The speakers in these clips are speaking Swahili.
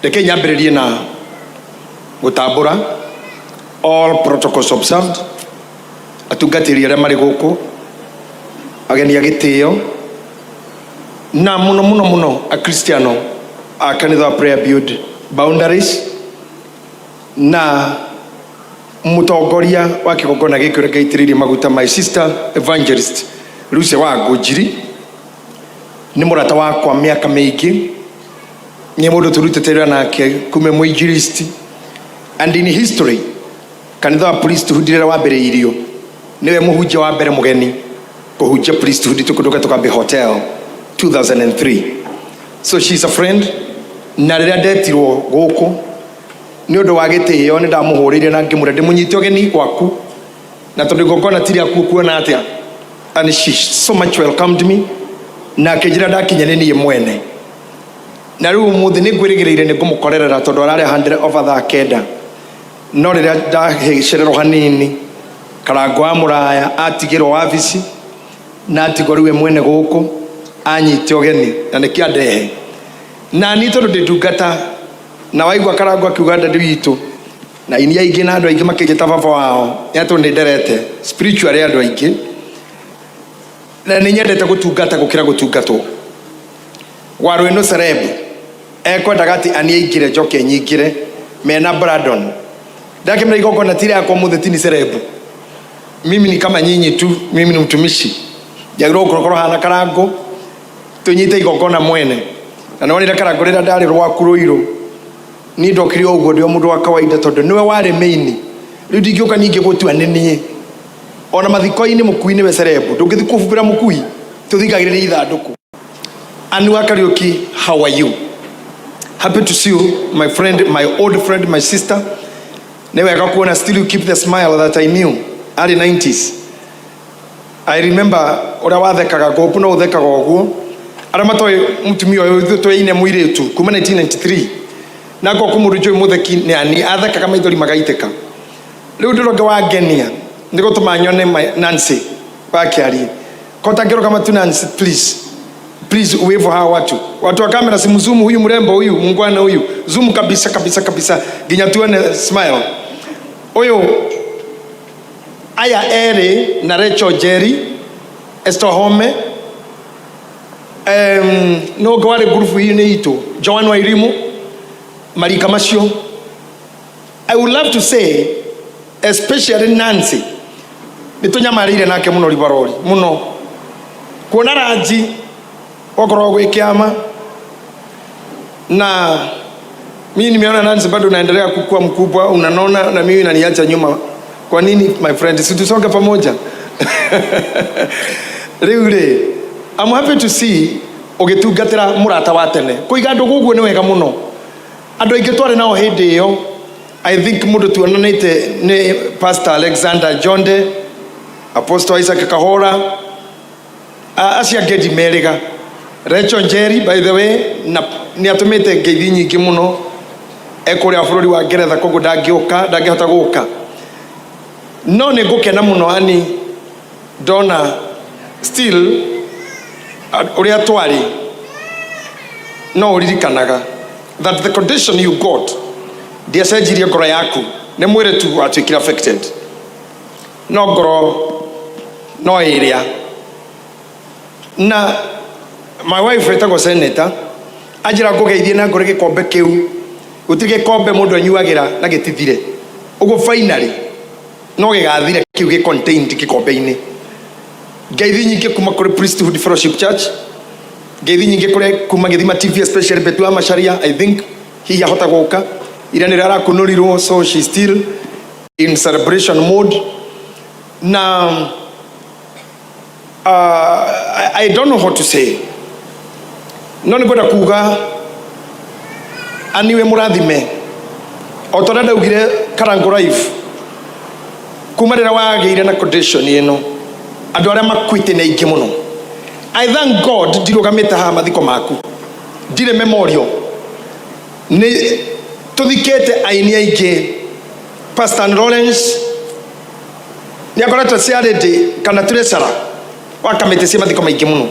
Reke nyambĩrĩrie na gũtambũra all protocols observed, atungatĩri arĩa marĩ gũkũ, ageni a gĩtĩo, na mũno a Kristiano a kanitha wa Prayer Beyond Boundaries, na mũtongoria wa kĩgongona gĩkĩ ũrĩa ngaitĩrĩirie maguta, my sister evangelist Lucia wa Ngũnjiri. Nĩ mũrata wakwa mĩaka mĩingĩ, nĩ mũndũ tũrutĩte wĩra nake kuma mũinjilisti, and in history kanitha wa priesthood rĩrĩa wambĩrĩirio nĩwe mũhunjia wa mbere mũgeni kũhunjia priesthood tũkũndũka tũkambe hotel 2003. So she's a friend, na rĩrĩa ndetirwo gũkũ nĩ ũndũ wa gĩtĩo nĩ ndamũhũrĩire na ngĩmũra ndĩmũnyite ũgeni gwaku, na tondũ ngongona tiri aku kuona atĩa, and she so much welcomed me na akĩnjĩra ndakinya nĩ niĩ mwene. Na rĩu mũthĩ nĩ ngwĩrĩgĩrĩire nĩ ngũmũkorerera tondũ ararĩ 100 over thaa 9, no rĩrĩa ndacererwo hanini Karango wa Mũraya atigĩrwo wabici na atigwo rĩu mwene gũkũ anyite ũgeni na nĩkĩ andehe, na niĩ tondũ ndĩ ndungata na waigua Karango akiuga ndĩ witũ na ini aingĩ na andũ aingĩ makĩnjĩta baba wao, nĩ atũ nĩ nderete spiritually andũ aingĩ, na nĩ nyendete gũtungata gũkĩra gũtungatwo. Warũ ĩno Sereb ekwendaga atĩ ani aingĩre njoke nyingĩre mena Brandon. Ndakĩmera igongona tiri yakwa mũthĩ ti ni Sereb. Mimi ni kama nyinyi tu, mimi ni mtumishi. Jagĩrwo gũkorwo hana Karango tũnyite igongona mwene. Na nonire Karango rĩrĩa ndarĩ rwaku Rũirũ ni ndokire ũguo ndĩ mũndũ wa kawaida tondũ niwe warĩ main. Rĩu ndingĩũka ningĩ gũtua nĩ niĩ. Ona mathiko-inĩ mũkui-inĩ we Sereb ndũngĩthi kũbubĩra mũkui tũthikagĩrĩria ithandũkũ. Anua Kariuki, how are you? Happy to see you, my friend, my old friend, my sister. Never got kuona, still you keep the smile that I knew early 90s. I remember ora wathekaga gopu no uthekaga oguo. Ara matoi mtumia uyu twaine muiretu kuma 1993. Nako kumurujo mutheki ni ani athekaga maithori magaiteka. Riu ndiroge wangenia. Ndiko tumanyone Nancy wakiari. Kota ngero kama tu Nancy, please wave for hawa watu wa kamera, simu zoom huyu mrembo huyu mungwana huyu, zoom kabisa ginya tuone smile huyu. Aya ere na Rachel Jerry Esther Home no gware group hii ni ito Joan Wairimu Marika Masio. I would love to say especially Nancy nitunyamarire nake muno ribarori muno kuona Raji okorwo gwĩkĩama, na mimi nimeona Nancy bado unaendelea kukua mkubwa, unanona na mimi naniacha nyuma. Kwa nini my friend, si tusonge pamoja? Rĩu I'm happy to see ũgĩtungatĩra mũrata wa tene. Kũiga andũ gũguo nĩ wega mũno. Andũ aingĩ twarĩ nao hĩndĩ ĩyo, I think mũndũ tuonanĩte nĩ Pastor Alexander Jonde, Apostle Isaac Kahora, acia ngedi merĩga. Rachel Jerry, by the way, ni atumite ngeithi nyingĩ mũno ekũrĩa bũrũri wa Ngeretha, koguo ndangĩhota gũka. No nĩ ngũkena mũno ani ndona still ũrĩa twarĩ no ũririkanaga that the condition you got ndiacenjirie ngoro yaku. Nĩ mwĩrĩ tu watuĩkire affected, no ngoro no ĩrĩa. Na my wife etagwo senator ajira ngũgeithie na ngore gĩkombe kĩu gũtirĩ gĩkombe mũndũ anyuagĩra na gĩtithire ũguo finally no gĩgathire kĩu gĩ contained gĩkombe-inĩ. Ngeithi nyingĩ kuma kũrĩ Priesthood Fellowship Church, ngeithi nyingĩ kũrĩ kuma Gĩthima TV especially Betu wa Macharia. I think hihi ahota gũka ira nĩ arakunũrirwo, so she still in celebration mode. Na I don't know what to say. No nĩngwenda kuga aniwe mũrathime o tondũ ndaugire Karango live kuma rĩrĩa wagĩire na condition ĩno andũ arĩa makuĩte nĩ aingĩ mũno. I thank God ndirũgamĩte haha mathiko maku, ndirĩ memorial. Nĩ tũthikĩte aini aingĩ. Pastor Lawrence nĩ akoretwo ciarĩndĩ kana treasurer wa kamĩtĩ cia mathiko maingĩ mũno,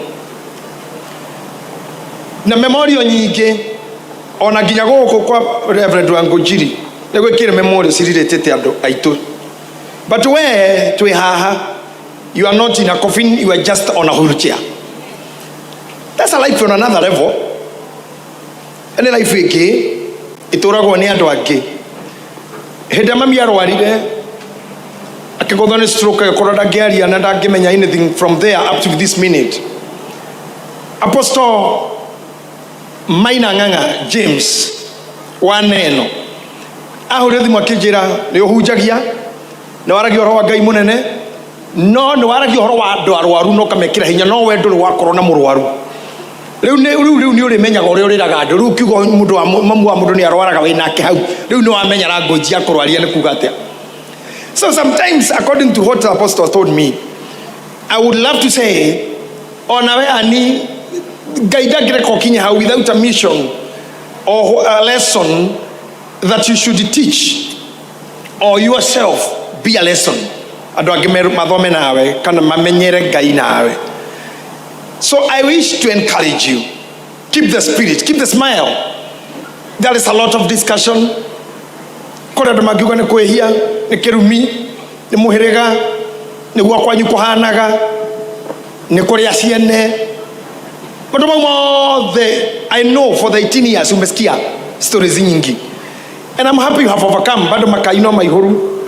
na memorial nyingĩ ona nginya gũkũ kwa Reverend Wangũnjiri nĩ gwĩkĩre memorial cirirĩtĩte andũ aitũ. But we twĩ haha, you are not in a coffin, you are just on a wheelchair. That's a life on another level. Any life ĩngĩ ĩtũragwo nĩ andũ angĩ. Hĩndĩ mami arwarire akĩgũthwo nĩ stroke agĩkorwo ndangĩaria na ndangĩmenya anything from there up to this minute. Apostle Maina Ng'ang'a James wa Neno ahũrire thimũ akĩnjĩra nĩ ũhunjagia nĩ waragia ũhoro wa Ngai mũnene no nĩ waragia ũhoro wa andũ arwaru no kamekĩra hinya no we ndũrĩ wakorwo na mũrwaru. Rĩu nĩ ũrĩmenyaga ũrĩa ũrĩraga andũ. Rĩu kiugo mũndũ wa mamu wa mũndũ nĩ arwaraga wĩ nake hau. Rĩu nĩ wamenya language ya kũrwaria nĩ kuuga atĩa. So sometimes, according to what the apostle told me, I would love to say, ona we ani Ngai ndangĩreka ũkinye hau without a mission or a lesson that you should teach or yourself be a lesson. Andũ angĩ mathome nawe kana mamenyere Ngai nawe. So I wish to encourage you. Keep the spirit, keep the smile. There is a lot of discussion. Kũrĩ andũ mangiuga nĩ kwĩhia, nĩ kĩrumi, nĩ mũhĩrĩga, nĩguo kwanyu kũhanaga, nĩ kũrĩa ciene. Maũndũ mau mothe, I know for the 18 years umesikia stories nyingi. And I'm happy you have overcome. Bado makaino maihuru.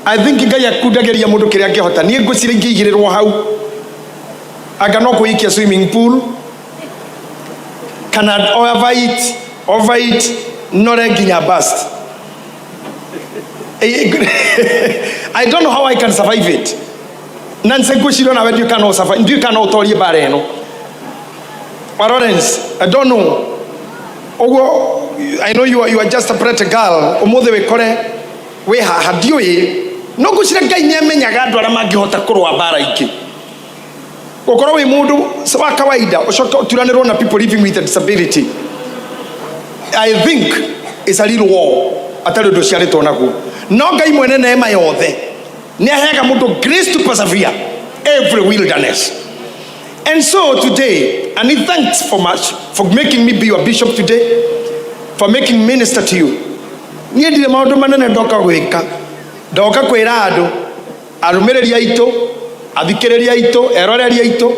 I think Ngai akundageria mũndũ kĩrĩa angĩhota. Niĩ ngwĩciria ingĩigĩrĩrwo hau. Anga no kũikia swimming pool. Kana over it, nore nginya bust. I don't know how I can survive it. Nanse ngwĩciria nawe ndiũ kana survive. Ndiũ kana ũtorie bara ĩno. Lawrence, I don't know. I know you are just a pretty girl. Ũmũthĩ wĩkore wĩ haha ndiũĩ. No ngwĩciria Ngai nĩamenyaga andũ arĩa mangĩhota kũrũa bara ingĩ. Gũkorwo wĩ mũndũ wa kawaida ũcoka ũturanĩrwo na people living with a disability. I think it's a little war. Atarĩ ũndũ ciarĩtwo naguo. No Ngai mwene neema yothe nĩ aheaga mũndũ grace to persevere every wilderness. And so today, and thanks for much for making me be your bishop today, for making me minister to you. Niĩ ndirĩ maũndũ manene ndoka gwĩka. Ndoka kwĩra andũ arũmĩrĩri aitũ, athikĩrĩria aitũ, eroreri aitũ,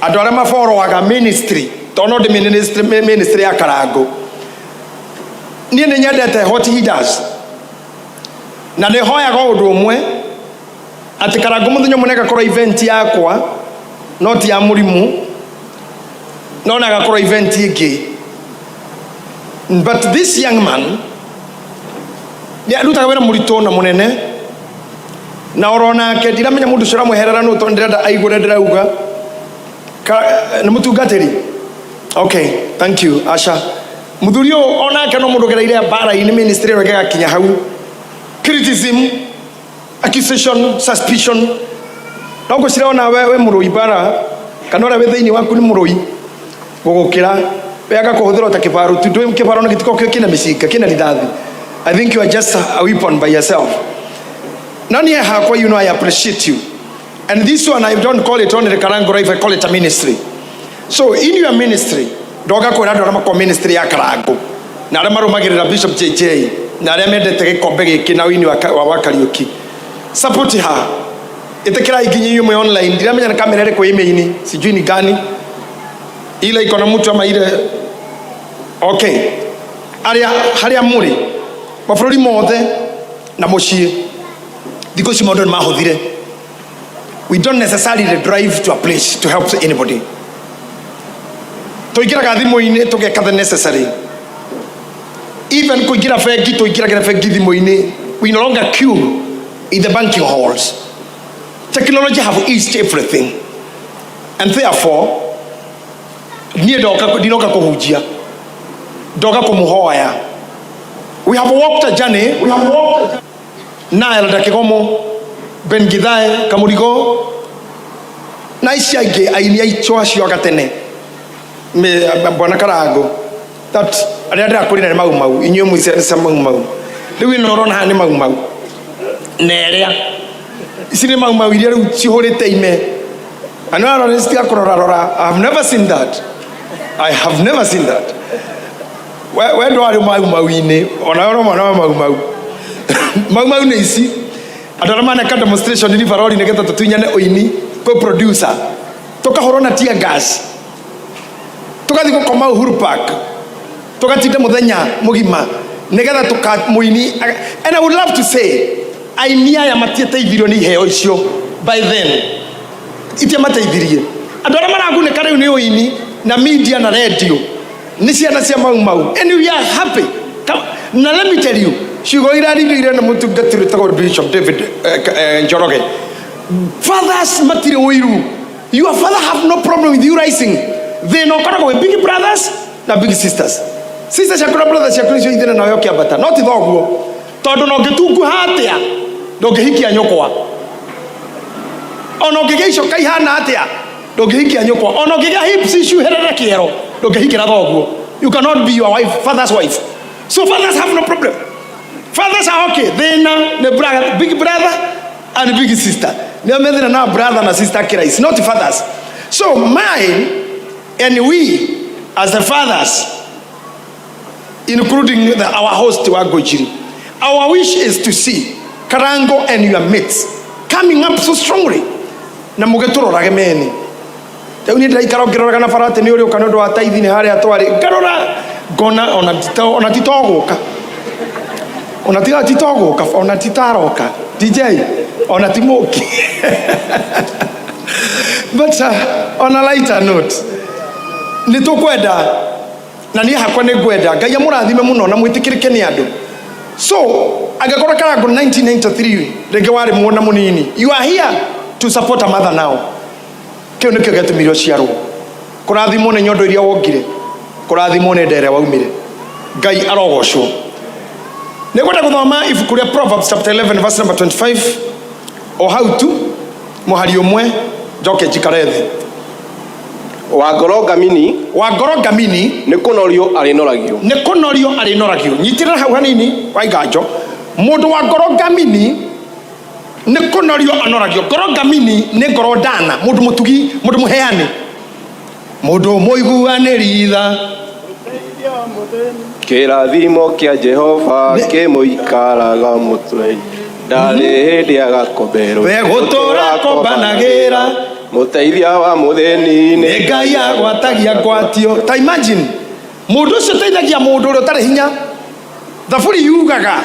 andũ arĩa maborowaga ministry, tondũ no ndĩ ministry ya Karango. Niĩ nĩ nyendete what he does. Na nĩ hoyaga ũndũ ũmwe atĩ Karango mũthenya mũnene gakorwo event yakwa no ti ya mũrimũ no na gakorwo event ĩngĩ. But this young man nĩ arutaga wĩra mũritũ na mũnene na orona ke ndiramenya mũndũ ũcio ũramweherera no tondũ ndĩrenda aigũre ndĩrauga nĩ mũtungatĩri. Okay, thank you Asha. Mũthuri ũyũ onake no mũndũ gereire bara-inĩ ministry ĩyo ĩgakinya hau. Criticism, accusation, suspicion. No ngwĩciria ona we mũrũi bara kana ũrĩa wĩ thĩinĩ waku nĩ mũrũi gũgũkĩra we agakũhũthĩra ta kĩbaro tu. Kĩbaro nĩ gĩtiko kĩna mĩcinga kĩna rithathi. I think you are just a weapon by yourself. Nani hakwa, you know, I appreciate you. And this one I don't call it only the Karango Life, I call it a ministry. So in your ministry, doga ko rado rama ko ministry ya Karango. Na rama rumagirira Bishop JJ. Na rama mendete gikombe giki na wini wa Kariuki. Support her. Itekira iginyi yume online. Ndiramenya na kamera ire ko email sijui ni gani. Ile iko na mtu ama ile. Okay. Haria muri. Mabũrũri mothe na mũciĩ thikũ ici maũndũ nĩ mahũthire. We don't necessarily drive to a place to help anybody. Tũingĩraga thimũ-inĩ tũgeka the necessary. Even kũingĩra bengi tũingĩragĩra bengi thimũ-inĩ. We no longer queue in the banking halls. Technology have eased everything. And therefore, niĩ ndinoka kũhunjia. Ndoka kũmũhoya. We have walked a journey. Na elda Kigomo, Ben Gitahi, Kamurigo. Na isi aige aini aichwa shioga tene. Me bwana Karango. That ariada akuri na mau. Inyo muise sa mau. Lewi norona hani mau. Nerea. Isini mau iria chihorete ime. Anara resti akorora. I have never seen that. we ndo ari mau-ini ona oro mwana wa mau mau nĩ ici andũ arĩa maneka demonstration ni barori nĩgetha tũtunyane ũini kwa producer tukahorwo na tear gas tugathi gũkoma Uhuru Park tugatinda mũthenya mũgima nĩgetha mũini. And I would love to say aini aya matiateithirio nĩ iheo icio by then itiamateithirie. Andũ arĩa maragunĩka rĩu nĩ ũini na media na radio nĩ ciana cia mau and we are happy. Now let me tell you, ciugo irarĩrĩire na mũtungatĩri tagwo Bishop David Njoroge, fathers matire ũiru. Your father have no problem with you rising. They no koragwo with big brothers na big sisters. Sisters yakura brothers yakura icio ithena nayo kĩambata no ti thoguo tondũ no ngĩtungu hatia ndũngĩhikia nyũkwa ona ũngĩgĩa icoka ihana atia ndũngĩhikia nyũkwa ona ũngĩgĩa hips icuherere kĩero ndũngĩhikĩra thoguo. You cannot be your wife, father's wife. So fathers have no problem. Fathers are okay. They the brother, big brother and big sister. They are now brother and sister kira. It's not fathers. So mine and we as the fathers, including our host Wagojiri, our wish is to see Karango and your mates coming up so strongly. Na mugetoro ragemeni. Teuni ndai karogera kana farate ni uri ukanodo wa taithi ni hari atwari. Karora gona ona titogoka. Ona titogoka, ona titaroka. DJ ona timoki. But on a lighter note, nitukwenda na ni hakwa ni gwenda Ngai amurathime muno na mwitikirike ni andu. So agakora Karango 1993 rege wari muona munini. You are here to support a mother now. Kio nikio getumirio ciarwo. Kurathimo ne nyondo iria wongire. Kurathimo ne ndere waumire. Ngai arogocwo. Nĩngwenda gũthoma ibuku rĩa Proverbs chapter 11 verse number 25 o hau tu mũhari ũmwe njoke njikare thĩ. Wa ngoro ngamini nĩ kũnorio arĩnoragio. Nyitĩrĩra hau hanini wa iganjo. Mũndũ wa ngoro ngamini nĩ kũnorio anoragio. Ngoro ngamini nĩ ngoro ndana, mũndũ mũtugi, mũndũ mũheani, mũndũ mũiguanĩri tha. Kĩrathimo kĩa Jehova kĩmũikaraga mũtwe ndarĩ hĩndĩ agakomberwo we gũtũra kombanagĩra mũteithia wa mũthĩni nĩ Ngai agwatagia ngwatio. Ta imagine mũndũ ũcio teithagia mũndũ ũrĩa ũtarĩ hinya. Thaburi yugaga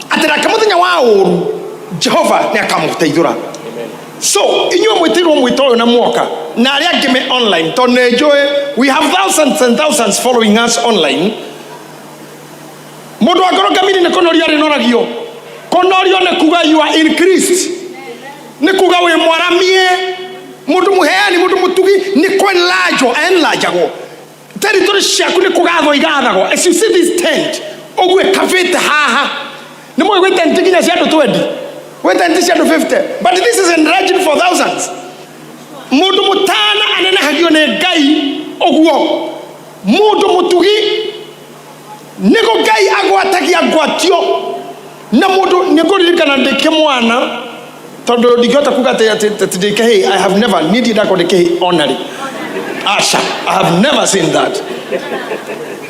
atĩ rake mũthenya wa ũru Jehova nĩ akamũteithũra. So inyuĩ mwĩtĩirwo mwĩto ũyũ na muoka na arĩa angĩ me online tondũ nĩ njũĩ we have thousands and thousands following us online. Mũndũ wa ngoro ngamini nĩ kũnorio arĩnoragio. Kũnorio nĩ kuga you are increased, nĩ kuga wĩ mwaramie, mũndũ mũheani, mũndũ mũtugi, nĩ enlargeagwo. Territory ciaku nĩ kũgathwo igathagwo. As you see this tent ũguo ĩkabĩte haha nĩ mũĩ gwĩ tent nginya cia andũ 20 gwĩ tent cia andũ 50 but this is enlarged for thousands. Mũndũ mũtana anenehagio nĩ Ngai ũguo. Mũndũ mũtugi nĩgo Ngai agwatagia ngwatio na mũndũ nĩkũririkana ndĩke mwana tondũ ndingĩhota kuga atĩ ndĩke hey I have never needed that ndĩke hey honorary. Asha, I have never seen that.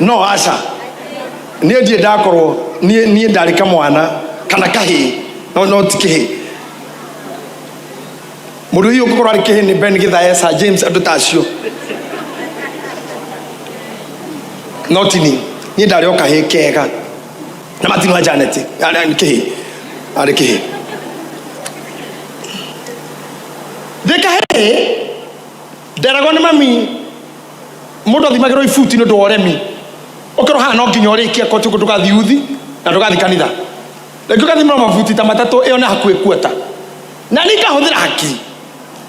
No Asha, niĩ ndiĩ ndakorwo niĩ ndarĩ kamwana kana kahĩ no ti kĩhĩ. Mũndũ hiyo ũngĩkorwo arĩ kĩhĩ nĩ Ben Gitahi, Sir James, andũ ta acio. No ti niĩ ndarĩ o kahĩ kega na Martin wa Janet arĩ kĩhĩ. Ndĩkahĩ nderagwo nĩ mami mũndũ athimagĩrwo ibuti nĩ ũndũ wa ũremi. Ũkĩrwo haha no nginya ũrĩkie ko tũgathiĩ uthi na tũgathiĩ kanitha. Rĩngĩ ũgathimĩrwo mabuti ta matatũ ĩyo nĩ hakuhĩ kuota. Na nĩ ngahũthĩra hakiri.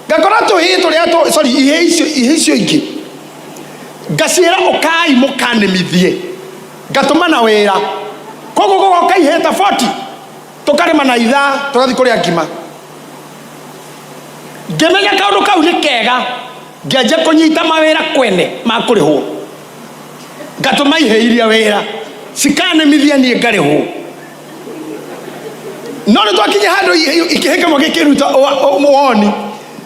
Ngakora tũhĩ tũrĩa sorry ihe icio ingĩ. Ngaciĩra ũkai mũkanĩmithie. Ngatũma na wĩra. Koguo gũgoka ihe ta 40. Tũkarĩma na ithaa tũgathiĩ kũrĩa ngima. Ngĩmenya kaũndũ kau nĩ kega. Ngĩanjia kũnyita mawĩra kwene ma kũrĩhwo. Ngatũma ihe iria wĩra cikanĩmithia niĩ ngarĩhwo. No nĩ twakinya handũ ikĩhĩkamo gĩkĩruta woni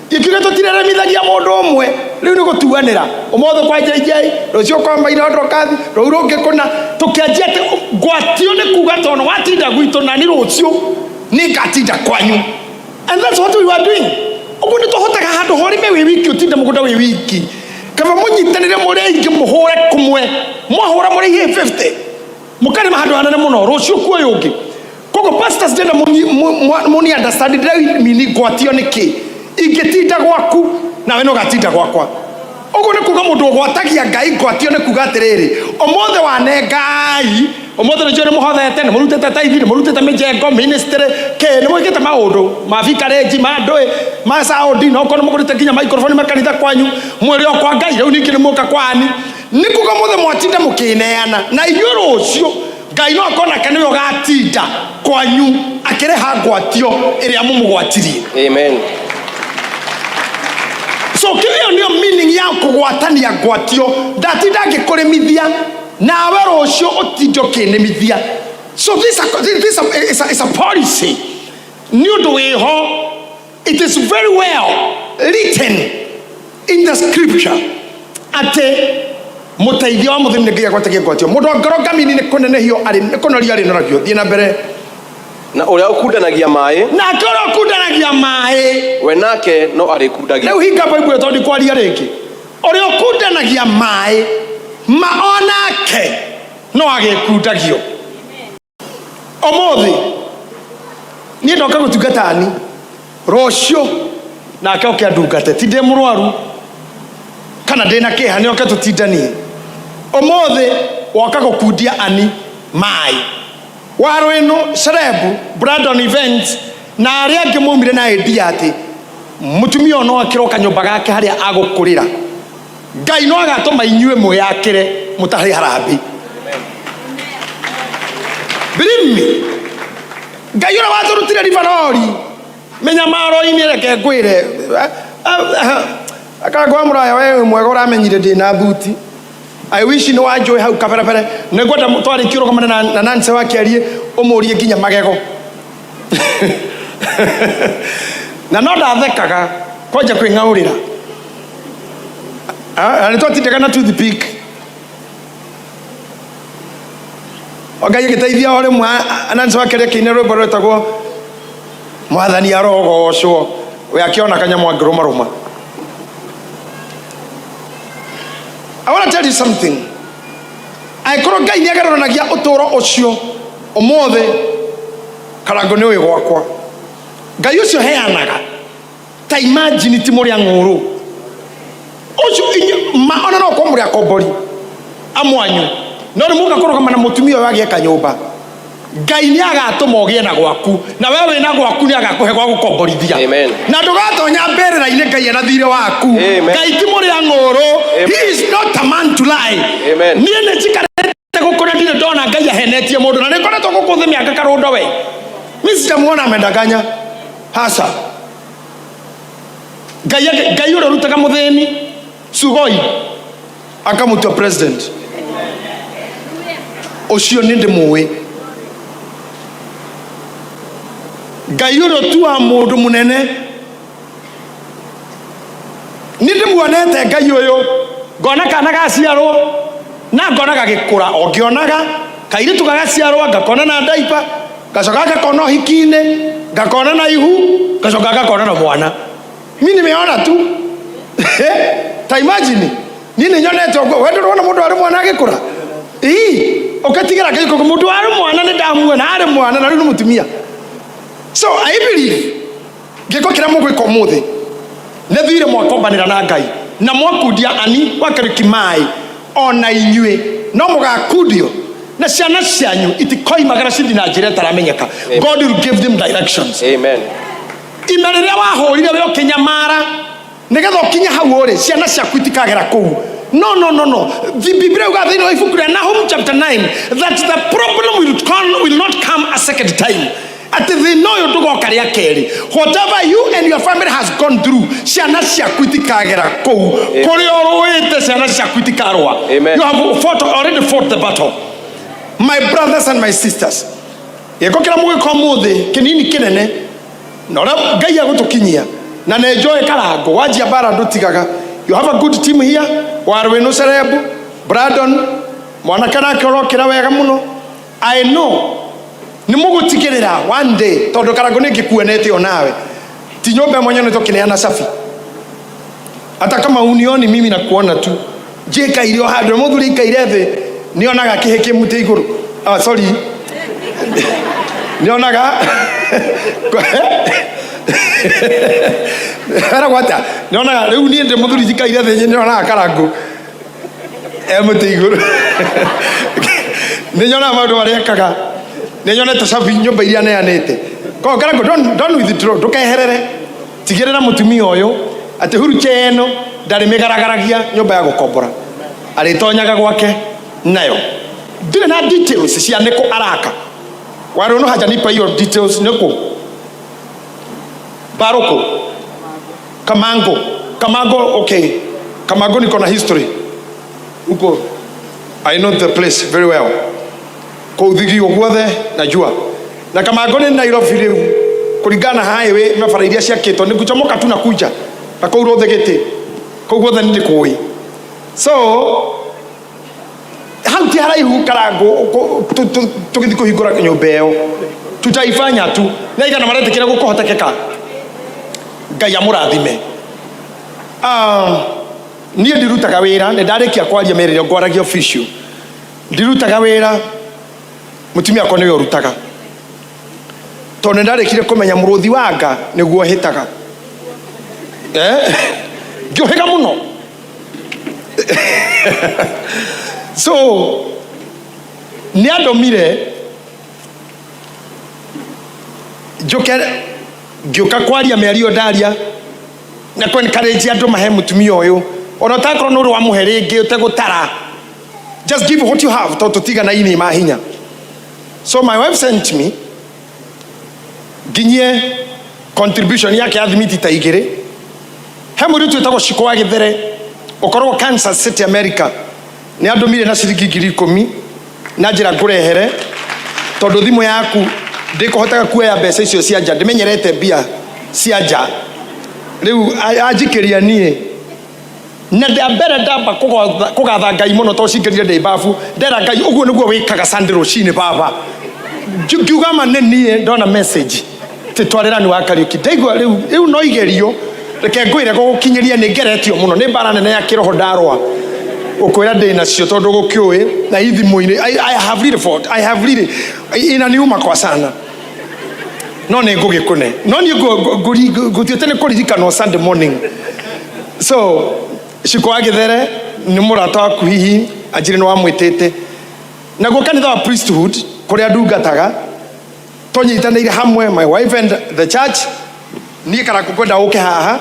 ikiuga tutireremithagia mundu umwe riu ni gutuanira umothe kwa JJ rucio kwa Mainondo kathi ruru ngikuna tukianjia ati gwatio ni kuga tono watinda gwitu na ni rucio ni gatinda kwanyu. And that's what we were doing. Ugu ni tohotaga handu horime wi wiki utinda mugunda wi wiki kama munyitanire muri aingi muhure kumwe mwahura muri 50 mukari mahandu hanene muno rucio kwa yungi kogo pastors dena muni understand that mini gwatio niki ingetinda gwaku na we no gatinda gwakwa. Ugu ni kuga mundu gwatagia Ngai gwatio ni kuga atiriri omothe wane Ngai omothe ni jore muhothete ni murutete taithi ni murutete mijengo ministry ke ni mwikite maundu mavikareji mandoe masaudi no kono mugurite kinya microphone makanitha kwanyu mwiri okwa Ngai riu niki ni muka kwani ni kuga mothe mwatinda mukineana na inyuĩ rucio Ngai no akona kana yo gatinda kwanyu akireha gwatio iria mumugwatirie. Amen. So kilio ndio meaning ya kugwatania gwatio ndatinda ngikuremithia nawe rucio utindo kinemithia. So this is a policy nundu wiho. It is very well written in the scripture ate muteithio wa muthini ngiya gwatagia gwatio mundu ngoro ngamini ni kunenehio ari ni kunoria ari norakio thina mbere na uria ukundanagia mai na koro ukundanagia mai we nake no arikudagia. Leo hinga Bible tondi kwaria ringi uria ukundanagia mai maonake no agikundagio. Omothi ni ndoka gutungatani rocio nake ukiandungate tinde murwaru kana ndina kiha ni oka tutindanie. Omothi woka gukundia ani mai waro ino Cerebu Brandon events na aria angi mumire na idea ati mutumia no akiroka nyumba gake haria agukurira Ngai no agatuma inyue muyakire mutahi harambi. Believe me, Ngai ora waturutire rivarori menya maro ini reke ngwire akagwa muraya wewe mwega uramenyire ndina thuti. I wish no enjoy how kaperapere negwenda mutwari kiro kama na Nancy wakiarie umurie ginya magego na no ndathekaga koja kwingaurira ani twatindega na tooth pick Ngai gitaithia ore mwa Nancy wakiarie kine rwimbo rwetagwo mwathani arogocwo we akiona kanyamwa ngiruma. I want to tell you something. I koro Ngai ni agaranagia utoro ucio omothe karango ni uyu gwakwa Ngai ucio heanaga ta imagine ti muri anguru ucio ona no kwa muri akombori amwanyu no ni muka koro kama na mutumia wage kanyumba Ngai ni agatuma ogie na gwaku na wewe na gwaku ni agakuhe gwa gukomborithia. Amen. Na ndugatonya mberera ine Ngai na thire waku. Ngai ti muri anguru. He is not a man to lie. Amen. Ni ne chikarete gukora ndine ndona Ngai ahenetie mundu na nikora to gukuthe miaka karundo we mimi sijamuona amendaganya hasa Ngai ura rutaga mutheni sugoi akamutua president ucio ninde muwe Ngai ura tua mundu munene ninde muonete Ngai uyu ngona kana gaciarwo na ngona gagikura ongionaga kairitu gagaciarwo ngakona na ndaipa gacoka gakona hikine ngakona na ihu gacoka gakona na mwana. Mimi nimeona tu ta imagine nini nyonete wewe ndio mundu ari mwana agikura ukatigira giko mundu ari mwana ni ndamuona ari mwana na riu mutumia. So I believe giko kira mugwika umuthi ne thire mwakombanira na Ngai na mwakundia ani wa Kariuki mai ona inyue no mugakundio na ciana cianyu itikoimagara cithi na njira taramenyeka. God will give them directions. Amen. Imerere wahurire we okinyamara nigetha okinya hau uri ciana ciaku itikagera kuu. No. The Bible uga thini wa ibuku ria Nahum chapter 9 that the problem will not come a second time. At the know you to go career carry. Whatever you and your family has gone through, ciana ciaku itikagera kuu. Kuri oroete ciana ciaku itikarwa. You have already fought the battle. My brothers and my sisters, yeko kila mugiko muthi kinini kinene nora Ngai agutukinyia na nejoe karango wajia bara ndutigaga. You have a good team here. Warwe no Serebu, Brandon, mwanakana korokera wega muno. I know nimugutikirira one day tondu karango ningikuonete onawe ti nyombe mwenye nitokineana safi. Hata kama unioni mimi na kuona tu jeka ilio hado muthuri kaireve nionaga kiheke mute iguru. Sorry. Nionaga era gwata nionaga riu ni ndi muthuri jikaireve nionaga karango mute iguru. Ninyona maundu marekaga ninyonete safi nyumba iria neanete ko karango don't withdraw ndukeherere tigirira mutumia uyu ati huru cheno ndari migaragaragia nyumba ya gukombora aritonyaga gwake nayo ndire na details cia niko araka waro no haja nipa hiyo details niko baroko kamango okay kamango niko na history uko I know the place very well ko dhigi ogwathe najua na kamango ni Nairobi riu kuringana highway na faraidia cia kito ni kuchomoka tu na kuja na ko urothe gete ko gwathe ni koi so how ti haraihu karango tugithiko hingura nyumbeo tutaifanya tu na igana maretekera gukohotekeka Ngai amurathime. Niĩ ndirutaga wĩra nĩ ndarĩkia kwaria mĩrĩre ngwaragia official ndirutaga wĩra mutumia akwa nĩwe ũrutaga tondũ ndarĩkire kũmenya mũrũthi wanga nĩguo hĩtaga ngĩũhĩga mũno so nĩ andũmire ngĩũka kwaria mĩario ndaria na encourage andũ mahe mutumia ũyũ ona ũtakorwo nĩ ũrĩ wa mũhe rĩngĩ ũtegũtara just give what you have tondũ tũtigana ini mahinya. So my wife sent me nginyie contribution yake ya thimiti ta igĩrĩ he mũirĩtu wĩtagwo Shiko wa Gĩthere ũkoragwo Kansas City America nĩ andũmire na ciringi 10,000 na njĩra ngũrehere tondũ thimũ yaku ndĩkũhotaga kuoya mbeca icio cia nja ndĩmenyerete mbia cia nja riu ajikĩria niĩ na ndambere ndamba kũgatha Ngai mũno tondũ cingĩrire ndĩ babu ndera Ngai ũguo nĩguo wĩkaga Sunday rũcinĩ baba ngiuga ma nĩ niĩ ndona message twarĩra ni wa Kariuki ndaigua riu no igerio reke ngwĩre gũkinyĩria nĩ ngeretio mũno nĩ mbara nene ya kĩroho ndarwa ukwĩra ndĩ nacio tondũ gũkĩũĩ na ithimo-inĩ I have really inaniuma kwa sana no nĩ ngũgĩkũne no niĩ ngũthiĩte nĩ kũririkanwo Sunday morning. So Shiko wa Gĩthere nĩ mũrata waku hihi anjĩrĩ nĩ wamwĩtĩte naguo kanitha wa priesthood kũrĩa ndungataga tũnyitanĩire hamwe my wife and the church niĩ karango kwenda ũke haha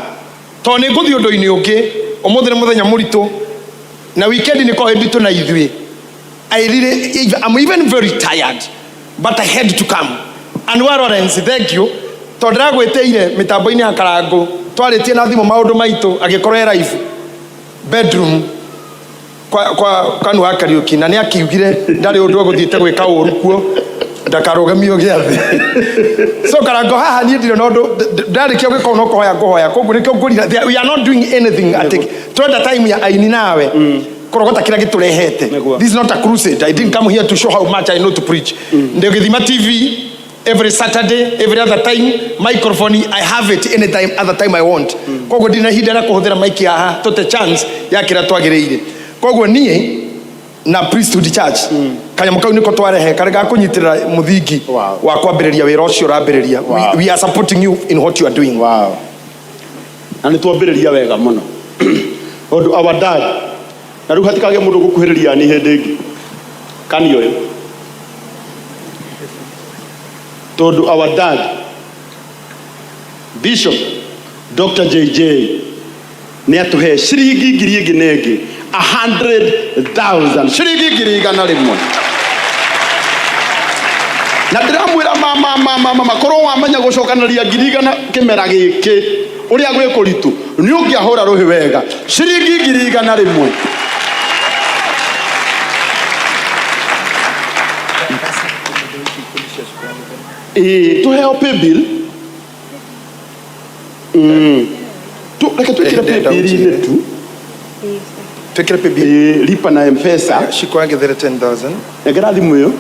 tondũ nĩ ngũthiĩ ũndũ-inĩ ũngĩ ũmũthĩ nĩ mũthenya mũritũ na weekend nĩ kwa nditũ na ithuĩ I'm even very tired but I had to come and Lawrence thank you tondũ ndagwĩtĩire mĩtambo-inĩ ya karango twarĩtie na thimũ maũndũ maitũ agĩkorwo live bedroom kwa kanu wa Kariuki na nĩ akiugire ndarĩ ũndũ ũgũthiĩte gwĩka ũru kuo ndakarũgamio gĩathĩ so karango haha niĩ ndirĩ na ũndũ ndarĩkia gwĩka no kũhoya koguo nĩkĩo ngũrira we are not doing anything twenda time ya aini nawe kurogota kila kitu rehete. This is not a crusade. I didn't come here to show how much I know to preach. Ndegithima TV every Saturday, every other time, microphone I have it anytime other time I want. Koguo ndina hinda na kuhuthira mic haha tote chance ya kira twagiriire. Koguo nie na priesthood church kanyamũ kau niko twarehe karega kunyitirira muthingi wa kwambĩrĩria wĩra ũcio ũrambĩrĩria. We are supporting you in what you are doing. Wow. Na nĩ twambĩrĩria wega mũno. Our dad na rĩu hatikage mũndũ gũkuhĩrĩria ni hĩndĩ ĩngĩ kanio ĩyo tondũ our dad Bishop Dr. JJ nĩ atũhe ciringi ngiri ĩngĩ na ĩngĩ 100,000 ciringi ngiri igana rĩmwe na ndĩramwĩra mama korwo wamenya gũcokanĩria ngiri igana kĩmera gĩkĩ ũrĩa gwĩ kũritũ nĩ ũngĩahũra rũhĩ wega ciringi ngiri igana rĩmwe. To help a bill. reke twikire paybill tu twikire paybill lipa na M-Pesa shiko yake 10,000 egera thimu yo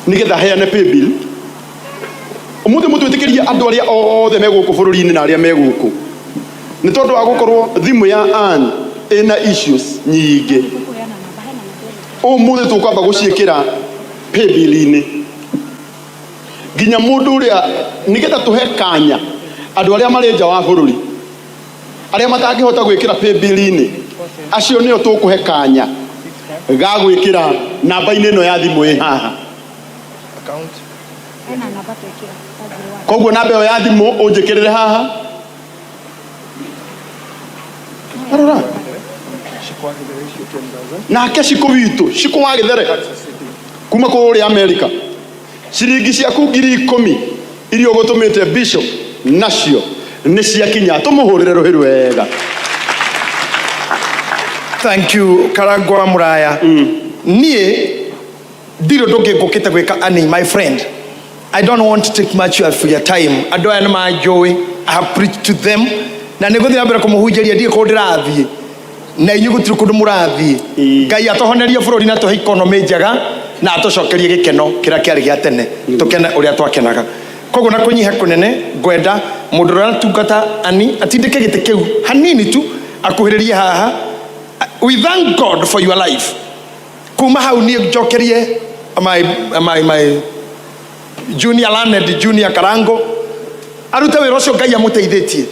nigetha heane paybill umuthi mutu itikirie andu aria othe meguku bururi-ini na aria meguku ni tondu wa gukorwo thimu ya Ann ina issues nyingi umuthi tukwamba guciikira paybill-ini ginya mundu uria nigetha tuhe kanya andu aria mari nja wa bururi aria matangihota gwikira paybill-ini acio nio tukuhe kanya ga gwikira namba-ini ino ya thimu haha account koguo namba ĩyo ya thimũ ũnjĩkĩrĩre haha arora nake Shiko witũ Shiko wa Githere kuma kũrĩa Amerika ciringi ciaku 10,000 iria ũgũtũmĩte Bishop nacio nĩ ciakinya tũmũhũrĩre rũhĩ rwega. Thank you Karangwa Muraya. Niĩ ndiro ndũngĩngũkĩte gwĩka ani my friend. I don't want to take much of your time. Andũ aya nĩ manjũĩ. I have preached to them. Na nĩ gũthiĩ mbere kũmũhunjĩria ndiĩ kũndũ ndĩrathiĩ. Na inyuĩ gũtirĩ kũndũ mũrathiĩ. Ngai atũhonerie bũrũri na tũhe economy njega na atũcokerie gĩkeno kĩrĩa kĩarĩ gĩa tene. Tũkene ũrĩa twakenaga. Koguo na kũnyiha kũnene ngwenda mũndũ ũrĩa atungata ani atindĩke gĩtĩ kĩu hanini tu akuhĩrĩrie haha. We thank God for your life. Kuma hau niĩ njokerie my junior Leonard, junior Karango arute wĩra ũcio Ngai amũteithĩtie.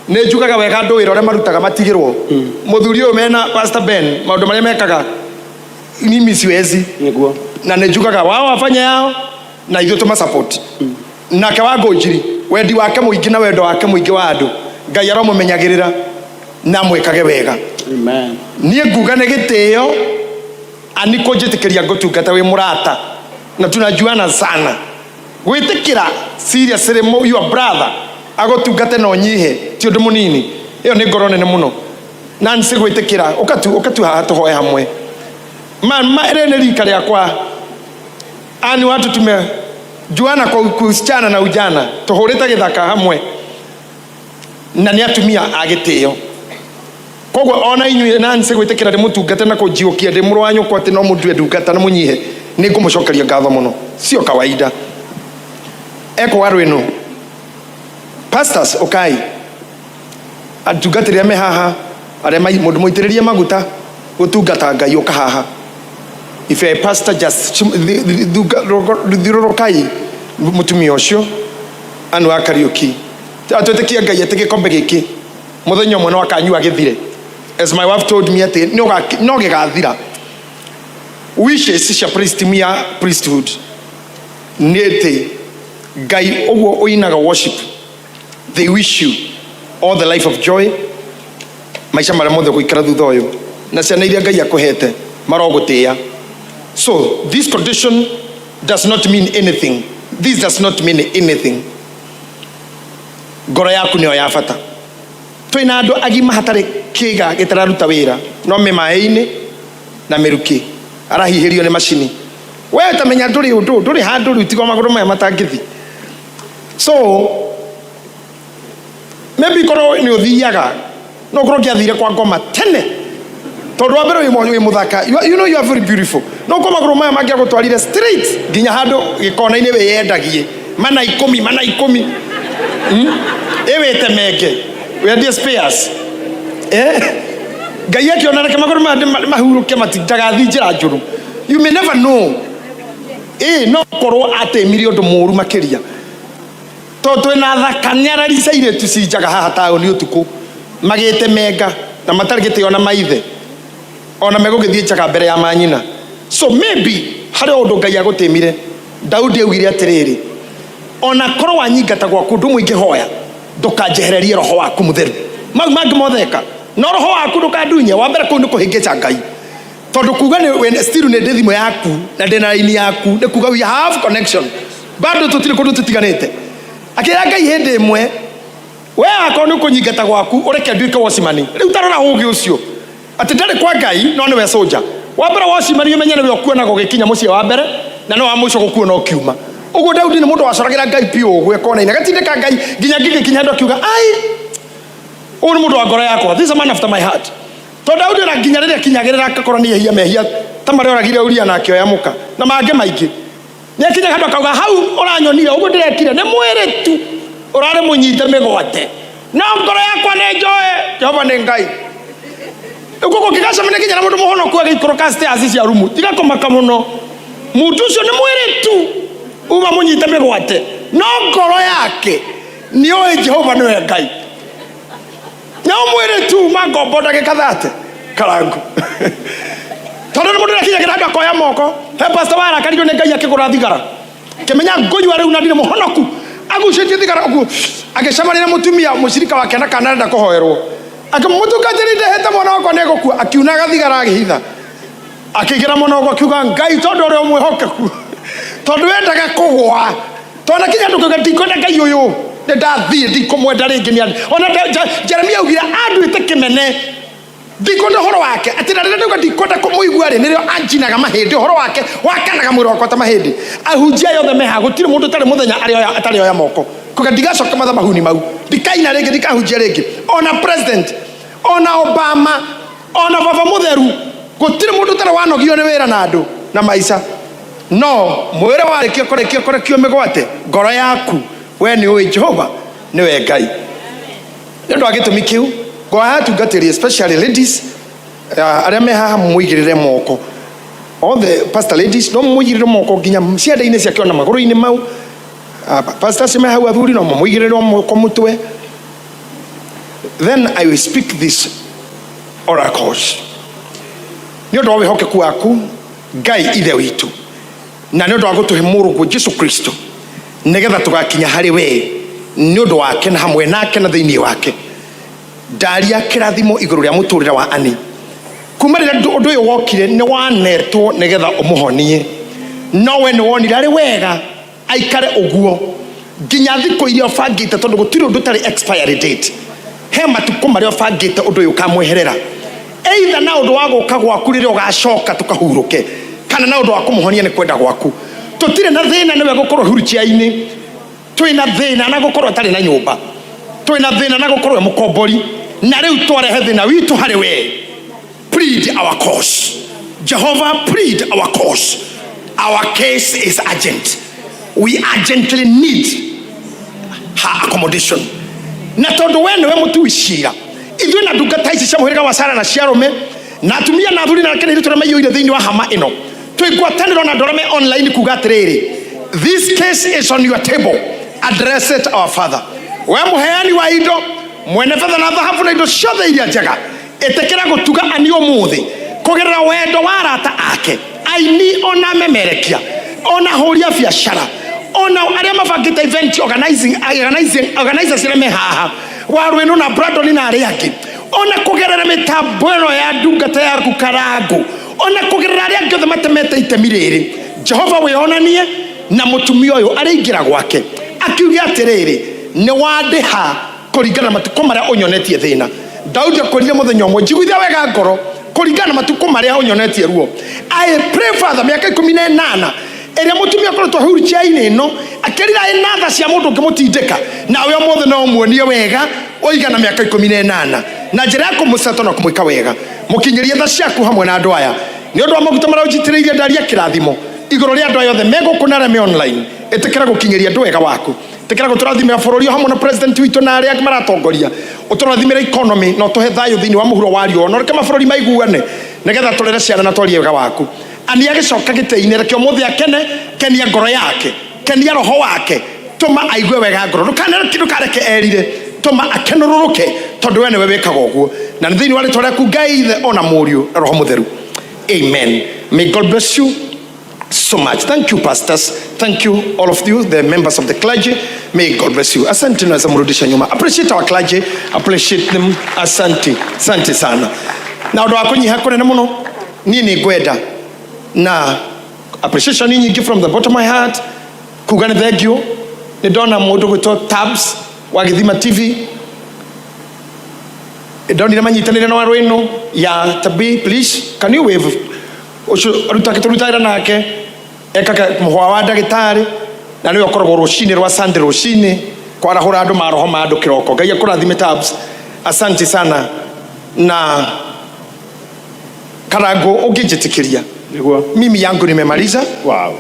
Nĩ njugaga wega andũ wĩra ũrĩa marutaga matigĩrwo. Mũthuri ũyũ mena Pastor Ben maũndũ marĩa mekaga mimi siwezi. Na nĩ njugaga wao wafanya yao na ithuĩ tũma support. Nake Wangũnjiri wendi wake mũingĩ na wendo wake mũingĩ wa andũ Ngai aromũmenyagĩrĩra na mwĩkage wega. Amen. Niĩ nguga nĩ gĩtĩo ani kũnjĩtĩkĩria ngũtungata wĩ mũrata na tunajuana sana. Gwĩtĩkĩra seriously your brother agũtungate no nyihe ti ũndũ mũnini. Ĩyo nĩ ngoro nene mũno. Na nĩ gwĩtĩkĩra ũkatu haha tũhoe hamwe. Nĩ rika rĩakwa ani watu tumejuana kwa kusichana na ujana tũhũrĩte gĩthaka hamwe na nĩ atumia a gĩtĩo. Koguo ona inyuĩ na nĩ gwĩtĩkĩra ndĩ mũtungate na kũnjiũkia ndĩ mũrũ wa nyũkwa atĩ no mũndũ ndungata na mũnyihe nĩ ngũmũcokeria ngatho mũno. Sio kawaida. Eko waru ĩno pastors okay atungatĩria me haha arĩa mũndũ mũitĩrĩrie maguta gũtungata Ngai ũka haha. If a pastor just thiũrũrũkai mũtumia ũcio anu wa Kariuki atwĩtĩkia Ngai atĩ gĩkombe gĩkĩ mũthenya ũmwe no akanyua gĩthire. As my wife told me atĩ no gĩgathira. Wishes cia priesthood nĩ atĩ Ngai ũguo ũinaga worship. They wish you all the life of joy maica marĩa mothe gũikara thutha ũyũ na ciana iria Ngai akũhete marogũtĩĩa. So this condition does not mean anything. This does not mean anything. Ngoro yaku nĩyo ya bata. Twĩna andũ agima hatarĩ kĩga gĩtararuta wĩra no mĩmaĩ-inĩ na mĩrukĩ arahihĩrio nĩ macini. Wewe utamenya ndũrĩ handũ rĩu tiga magũrũ maya matangĩthi. So maybe korwo nĩ ũthiaga no korwo ngĩathire kwa ngoma tene tondũ wa mbere wĩ mũthaka. You know you are very beautiful. No kwa magũrũ maya mangĩagũtwarire straight nginya handũ gĩkona-inĩ wĩyendagie mana 10 ĩwĩtemenge wendie spares. Ngai akĩona reke magũrũ maya mahurũke matindagathi njĩra njũru. You may never know. No korwo atemirie ũndũ mũru makĩria tondũ twĩna thaka nĩararica irĩtu cinjaga haha taũni ũtukũ magĩtemenga na matarĩ gĩtĩo na maithe ona megũgĩthiĩ njaga mbere ya manyina. So maybe harĩ ũndũ Ngai agũtĩmire. Daudi augire atĩrĩrĩ ona korwo wanyingata gwaku ndũ mũingĩ hoya ndũkanjehererie roho waku mũtheru. Mau mangĩ motheka no roho waku ndũkandunye. Wa mbere kũu nĩ kũhĩngĩca Ngai tondũ kuga nĩ still nĩ ndĩ thimũ yaku na ndĩ na raini yaku nĩ kuga we have connection bado tũtirĩ kũndũ tũtiganĩte. Akĩra Ngai hĩndĩ ĩmwe we akorwo nĩ kũnyingata gwaku ũreke nduĩke wocimani. Rĩu tarora ũũgĩ ũcio atĩ ndarĩ kwa Ngai no nĩwe soldier. Wa mbere wocimani ũmenye nĩwe ũkuonaga ũgĩkinya mũciĩ wa mbere na no wa mũico gũkuona ũkiuma. Ũguo Daudi nĩ mũndũ wacoragĩra Ngai piũ ũguo ekonaine gatindĩka Ngai nginya ngĩgĩkinya andũ akiuga ai Uri mundu wa ngoro yakwa. This is a man after my heart. To Daudi na nginya riria kinyagirira akakora ni ehia mehia tamare oragire Uria na akioya muka na mange maingi. Ni akinya handu akauga hau uranyonire uguo ndirekire ni mwiritu urare munyite migwate. Na ngoro yakwa ni njoe Jehova ni Ngai. Uguo kigasa mene kinya na mundu muhonoku agikoroka stairs cia rumu. Tiga komaka muno. Mundu ucio ni mwiritu uma munyite migwate. No ngoro yake ni oe Jehova niwe Ngai. Na mwere tu magombo ndagika thate karangu. Tondu ni mundu akinya kiranda koya moko. He pastor wara kariyo ni Ngai akigura thigara. Kimenya ngonywa riu na ndire muhonoku. Agucitie thigara ugu. Agicamarira mutumia mucirika wake na kana nda kuhoerwo. Akimutungatiri ndehete mwana wakwa negukua akiunaga thigara agihitha. Akigira munogo akiuga Ngai tondu uri umwihokeku. Tondu wendaga kugwa. Tondu kinya ndukugatikona Ngai uyu. Ndathie ndikumwenda ringi ni ona Jeremia ugira anduite kimene ndikonda horo wake atina rĩrĩa ndikonda kumuigua rĩ nĩrĩo anjinaga mahĩndĩ horo wake wakanaga mwĩrĩ wakwa ta mahĩndĩ ahunjia yothe meha gũtirĩ mũndũ tarĩ mũthenya atarĩ oya moko kuga ndigacoka mathabahuni mau ndikaina rĩngĩ ndikahunjia rĩngĩ ona president ona Obama ona baba mutheru gũtirĩ mũndũ tarĩ wanogio nĩ wĩra na andũ na maica no mwĩrĩ warĩkio kũrekio mĩgwate ngoro yaku we ni oe Jehova niwe Ngai. Ndio agitumi kiu go atungatiri especially ladies aria me haha muigirire moko. All the pastor ladies no muigirire moko ginya ciande-ini ciake na maguru-ini mau. Pastor sema hau athuri no muigirire moko mutwe. Then I will speak this oracles. Ndio ndo wihokeku waku Ngai ithe witu. Na ndio ndo agutuhe murugu Jesu Kristo. Negetha tugakinya hari we ni undu wake na hamwe nake na thiini wake ndaria kirathimo iguru ria muturire wa ani kuma rira undu uyu wokire ni wanetwo negetha umuhonie nowe ni wonire ari wega aikare uguo nginya thiko iria bangite tondu gutiri undu tari expiry date he matuko maria bangite undu uyu kamweherera either na undu wa guka gwaku rire ugacoka tukahuruke kana na undu wa kumuhonia ni kwenda gwaku tutire na thina niwe gukorwo hurutiaini twina thina na gukorwo tari na nyumba twina thina na gukorwo mukombori na riu twarehe thina witu hari we plead our cause Jehovah plead our cause our case is urgent we urgently need her accommodation na tondu we niwe mutuicira ithuĩ na ndungata ici cia mũhĩrĩga wa Sara na ciarũme na atumia na athuri na akene ithuĩ tũramaiyũire thĩinĩ wa hama ĩno twĩgwatanĩro na ndorome online kuga atĩrĩrĩ this case is on your table address it our father we mũheani wa indo mwene fedha na dhahabu na indo ciothe iria njega ĩtĩkĩra gũtuga ani ũmũthĩ kũgerera wendo wa arata ake aini ona memerekia ona hũria biacara ona arĩa mabangĩte event organizers arĩa me haha Warwĩno na Brandon na arĩa angĩ ona kũgerera mĩtambo ĩno ya ndungata yaku Karangu ona kũgerera arĩa angĩ othe matemete itemi rĩrĩ Jehova wĩonanie na mũtumia ũyũ arĩingĩra gwake akiuge atĩrĩrĩ nĩ wandĩha kũringana na matuko marĩa ũnyonetie thĩna Daudi akorire mũthenya ũmwe njiguithia wega ngoro kũringana na matuko marĩa ũnyonetie ruo I pray Father mĩaka 18 ĩrĩa mũtumia akoretwo hurukia-inĩ ĩno akĩrira ĩna tha cia mũndũ ũngĩmũtindĩka nawe ũmũthĩ no ũmuonie wega ũigana mĩaka 18 na njĩra ya kũmũceta na kũmwĩka wega mũkinyĩrie tha ciaku hamwe na andũ aya nĩ ũndũ wa maguta marĩa ũnjitĩrĩirie ndaria kĩrathimo igũrũ rĩa andũ aya othe megũkũ na arĩa me online ĩtĩkĩra gũkinyĩria andũ wega waku ĩtĩkĩra gũtũrathimĩra bũrũri hamwe na president witũ na arĩa angĩ maratongoria ũtũrathimĩra economy na ũtũhe thayũ thĩinĩ wa mũhuro wa riũa na reke mabũrũri maiguane nĩgetha tũrere ciana na twarie wega waku ani agĩcoka gĩtĩ-inĩ reke ũmũthĩ akene kenia ngoro yake kenia roho wake tũma aigue wega ngoro ndũkareke erire tũma akenũrũrũke tondũ we nĩwe wĩkaga ũguo na thĩinĩ wa rĩtwa rĩaku Ngai ithe ona mũriũ roho mũtheru amen. May God bless you so much. Thank you pastors, thank you all of you the members of the clergy. May God bless you. Asante na zamrudisha nyuma. Appreciate our clergy, appreciate them. Asante sana na ũndũ wa kũnyiha kũnene mũno niĩ nĩ ngwenda na appreciation nyingi from the bottom of my heart kuga nĩ thengiũ nĩ ndona mũndũ gwĩtwo Tabs wa Githima TV ndonire manyitanĩre na Warwĩno ya Tabii. Please can you wave ucio arutake tũrutaĩra nake eka mũhwa wa ndagĩtarĩ na nĩwe ũkoragwo rũcinĩ rwa Sunday rũcinĩ kwarahũra andũ maroho ma andũ kĩroko. Ngai akũrathime Tabs Asante sana na Karango ungijitikiria. Mimi yangu nimemaliza. Wow.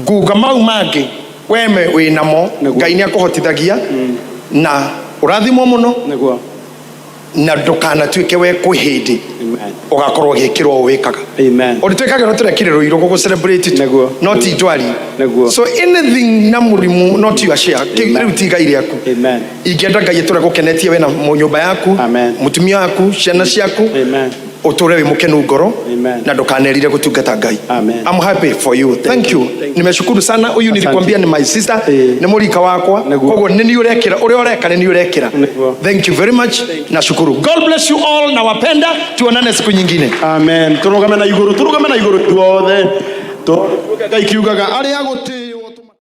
Guga mau mangĩ weme wĩnamo Ngai nĩakũhotithagia na ũrathimwo mũno na ndũkanatuĩke we kwĩ hĩndĩ ũgakorwo gĩkĩrwo wĩkaga. Ũrĩtuĩkagĩrwo tũrekire rũirũ gũgũ celebrate tu no ti ndwari. So anything na mũrimũ not your share rĩu ti Ngai rĩaku. Ingĩenda Ngai tũre gũkenetie we na nyũmba yaku mũtumia waku ciana ciaku utore wĩ mũkenu ngoro na ndukanerire gũtungata Ngai. I'm happy for you. Thank you. Nimeshukuru sana. Huyu nilikwambia ni my sister, ni mũrika wakwa. Koguo nĩ ũrekĩra ũrĩa ũreka nĩ ũrekĩra. Thank you very much. Nashukuru. God bless you all na wapenda. Tuonane siku nyingine. Amen. Turugame na igũrũ tuothe. Ngai kiugaga arĩa gũtĩ